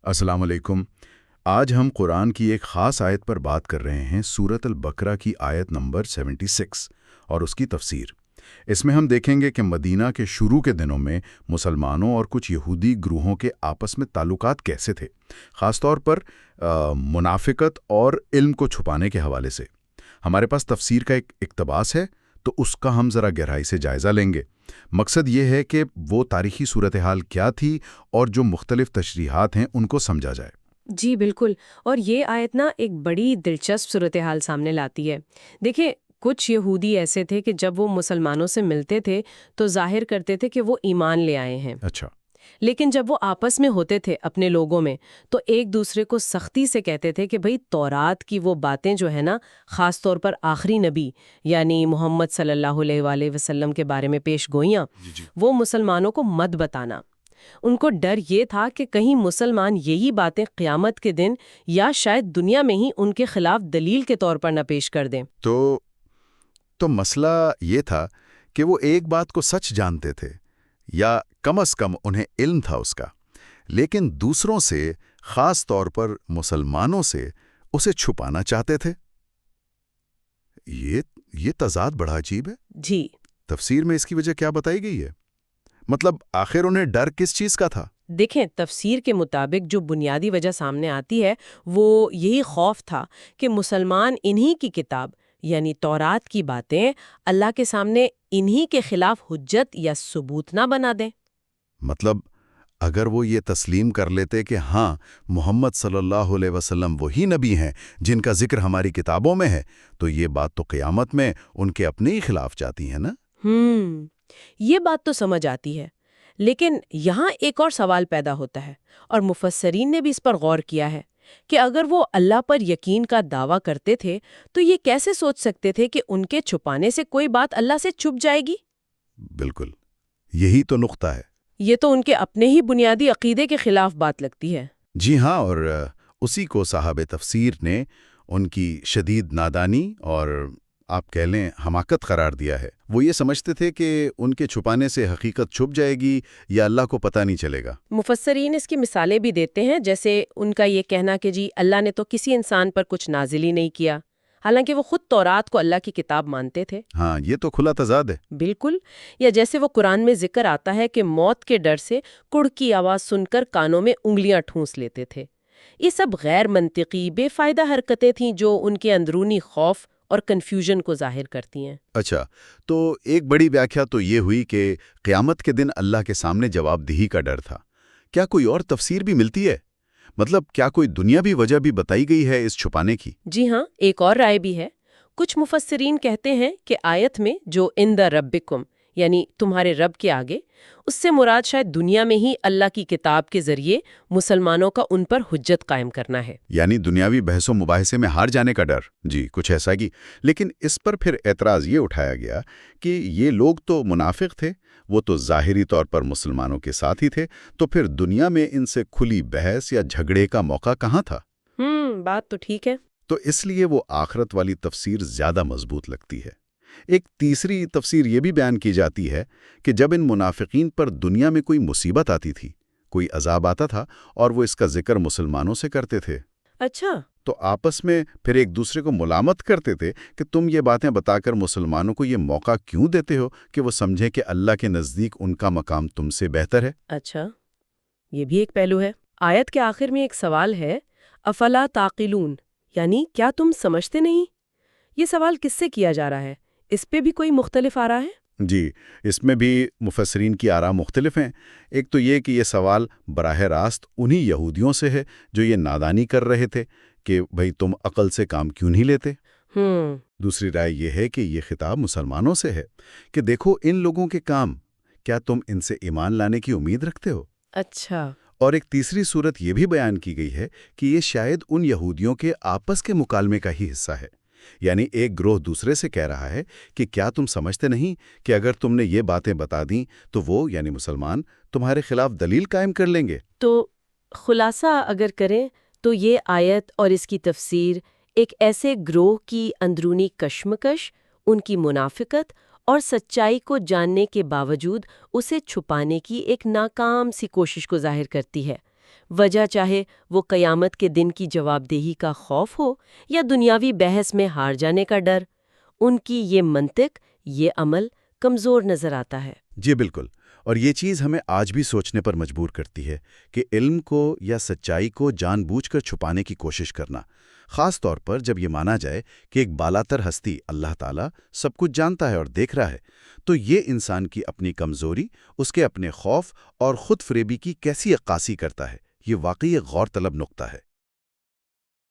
السلام علیکم۔ آج ہم قرآن کی ایک خاص آیت پر بات کر رہے ہیں، سورۃ البقرہ کی آیت نمبر 76 اور اس کی تفسیر۔ اس میں ہم دیکھیں گے کہ مدینہ کے شروع کے دنوں میں مسلمانوں اور کچھ یہودی گروہوں کے آپس میں تعلقات کیسے تھے، خاص طور پر منافقت اور علم کو چھپانے کے حوالے سے۔ ہمارے پاس تفسیر کا ایک اقتباس ہے، تو اس کا ہم ذرا گہرائی سے جائزہ لیں گے۔ مقصد یہ ہے کہ وہ تاریخی صورتحال کیا تھی اور جو مختلف تشریحات ہیں ان کو سمجھا جائے۔ جی بالکل، اور یہ آیت نا ایک بڑی دلچسپ صورتحال سامنے لاتی ہے۔ دیکھیں، کچھ یہودی ایسے تھے کہ جب وہ مسلمانوں سے ملتے تھے تو ظاہر کرتے تھے کہ وہ ایمان لے آئے ہیں، اچھا۔ لیکن جب وہ آپس میں ہوتے تھے اپنے لوگوں میں تو ایک دوسرے کو سختی سے کہتے تھے کہ بھئی تورات کی وہ باتیں جو ہے نا، خاص طور پر آخری نبی یعنی محمد صلی اللہ علیہ وآلہ وسلم کے بارے میں پیش گوئیاں، جی۔ وہ مسلمانوں کو مت بتانا۔ ان کو ڈر یہ تھا کہ کہیں مسلمان یہی باتیں قیامت کے دن یا شاید دنیا میں ہی ان کے خلاف دلیل کے طور پر نہ پیش کر دیں۔ تو مسئلہ یہ تھا کہ وہ ایک بات کو سچ جانتے تھے، یا کم از کم انہیں علم تھا اس کا، لیکن دوسروں سے، خاص طور پر مسلمانوں سے، اسے چھپانا چاہتے تھے۔ یہ تضاد بڑا عجیب ہے۔ جی تفسیر میں اس کی وجہ کیا بتائی گئی ہے؟ مطلب آخر انہیں ڈر کس چیز کا تھا؟ دیکھیں، تفسیر کے مطابق جو بنیادی وجہ سامنے آتی ہے وہ یہی خوف تھا کہ مسلمان انہی کی کتاب یعنی تورات کی باتیں اللہ کے سامنے انہی کے خلاف حجت یا ثبوت نہ بنا دیں۔ مطلب اگر وہ یہ تسلیم کر لیتے کہ ہاں، محمد صلی اللہ علیہ وسلم وہی نبی ہیں جن کا ذکر ہماری کتابوں میں ہے، تو یہ بات تو قیامت میں ان کے اپنے ہی خلاف جاتی ہے نا؟ یہ بات تو سمجھ آتی ہے، لیکن یہاں ایک اور سوال پیدا ہوتا ہے، اور مفسرین نے بھی اس پر غور کیا ہے کہ اگر وہ اللہ پر یقین کا دعویٰ کرتے تھے تو یہ کیسے سوچ سکتے تھے کہ ان کے چھپانے سے کوئی بات اللہ سے چھپ جائے گی؟ بالکل، یہی تو نقطہ ہے۔ یہ تو ان کے اپنے ہی بنیادی عقیدے کے خلاف بات لگتی ہے۔ جی ہاں، اور اسی کو صاحب تفسیر نے ان کی شدید نادانی اور آپ کہہ لیں حماقت قرار دیا ہے۔ وہ یہ سمجھتے تھے کہ ان کے چھپانے سے حقیقت چھپ جائے گی یا اللہ کو پتہ نہیں چلے گا۔ مفسرین اس کی مثالیں بھی دیتے ہیں، جیسے ان کا یہ کہنا کہ جی اللہ نے تو کسی انسان پر کچھ نازل ہی نہیں کیا، حالانکہ وہ خود تورات کو اللہ کی کتاب مانتے تھے۔ ہاں، یہ تو کھلا تضاد ہے۔ بالکل، یا جیسے وہ قرآن میں ذکر آتا ہے کہ موت کے ڈر سے کڑ کی آواز سن کر کانوں میں انگلیاں ٹھونس لیتے تھے۔ یہ سب غیر منطقی، بے فائدہ حرکتیں تھیں جو ان کے اندرونی خوف اور کنفیوژن کو ظاہر کرتی ہیں۔ اچھا، تو ایک بڑی ویاکھیا تو یہ ہوئی کہ قیامت کے دن اللہ کے سامنے جواب دہی کا ڈر تھا۔ کیا کوئی اور تفسیر بھی ملتی ہے؟ مطلب کیا کوئی دنیاوی وجہ بھی بتائی گئی ہے اس چھپانے کی؟ جی ہاں، ایک اور رائے بھی ہے۔ کچھ مفسرین کہتے ہیں کہ آیت میں جو عند ربکم یعنی تمہارے رب کے آگے، اس سے مراد شاید دنیا میں ہی اللہ کی کتاب کے ذریعے مسلمانوں کا ان پر حجت قائم کرنا ہے۔ یعنی دنیاوی بحث و مباحثے میں ہار جانے کا ڈر۔ جی، کچھ ایسا کی۔ لیکن اس پر پھر اعتراض یہ اٹھایا گیا کہ یہ لوگ تو منافق تھے، وہ تو ظاہری طور پر مسلمانوں کے ساتھ ہی تھے، تو پھر دنیا میں ان سے کھلی بحث یا جھگڑے کا موقع کہاں تھا؟ بات تو ٹھیک ہے۔ تو اس لیے وہ آخرت والی تفسیر زیادہ مضبوط لگتی ہے۔ ایک تیسری تفسیر یہ بھی بیان کی جاتی ہے کہ جب ان منافقین پر دنیا میں کوئی مصیبت آتی تھی، کوئی عذاب آتا تھا، اور وہ اس کا ذکر مسلمانوں سے کرتے تھے، اچھا، تو آپس میں پھر ایک دوسرے کو ملامت کرتے تھے کہ تم یہ باتیں بتا کر مسلمانوں کو یہ موقع کیوں دیتے ہو کہ وہ سمجھیں کہ اللہ کے نزدیک ان کا مقام تم سے بہتر ہے۔ اچھا، یہ بھی ایک پہلو ہے۔ آیت کے آخر میں ایک سوال ہے، افلا تعقلون، یعنی کیا تم سمجھتے نہیں؟ یہ سوال کس سے کیا جا رہا ہے؟ اس پہ بھی کوئی مختلف آرا ہے؟ جی، اس میں بھی مفسرین کی آراء مختلف ہیں۔ ایک تو یہ کہ یہ سوال براہ راست انہی یہودیوں سے ہے جو یہ نادانی کر رہے تھے کہ بھئی تم عقل سے کام کیوں نہیں لیتے۔ دوسری رائے یہ ہے کہ یہ خطاب مسلمانوں سے ہے کہ دیکھو ان لوگوں کے کام، کیا تم ان سے ایمان لانے کی امید رکھتے ہو؟ اچھا، اور ایک تیسری صورت یہ بھی بیان کی گئی ہے کہ یہ شاید ان یہودیوں کے آپس کے مکالمے کا ہی حصہ ہے، یعنی ایک گروہ دوسرے سے کہہ رہا ہے کہ کیا تم سمجھتے نہیں کہ اگر تم نے یہ باتیں بتا دیں تو وہ یعنی مسلمان تمہارے خلاف دلیل قائم کر لیں گے۔ تو خلاصہ اگر کریں تو یہ آیت اور اس کی تفسیر ایک ایسے گروہ کی اندرونی کشمکش، ان کی منافقت اور سچائی کو جاننے کے باوجود اسے چھپانے کی ایک ناکام سی کوشش کو ظاہر کرتی ہے۔ وجہ چاہے وہ قیامت کے دن کی جواب دہی کا خوف ہو یا دنیاوی بحث میں ہار جانے کا ڈر، ان کی یہ منطق، یہ عمل کمزور نظر آتا ہے۔ جی بالکل، اور یہ چیز ہمیں آج بھی سوچنے پر مجبور کرتی ہے کہ علم کو یا سچائی کو جان بوجھ کر چھپانے کی کوشش کرنا، خاص طور پر جب یہ مانا جائے کہ ایک بالاتر ہستی اللہ تعالیٰ سب کچھ جانتا ہے اور دیکھ رہا ہے، تو یہ انسان کی اپنی کمزوری، اس کے اپنے خوف اور خود فریبی کی کیسی عکاسی کرتا ہے، یہ واقعی ایک غور طلب نقطہ ہے۔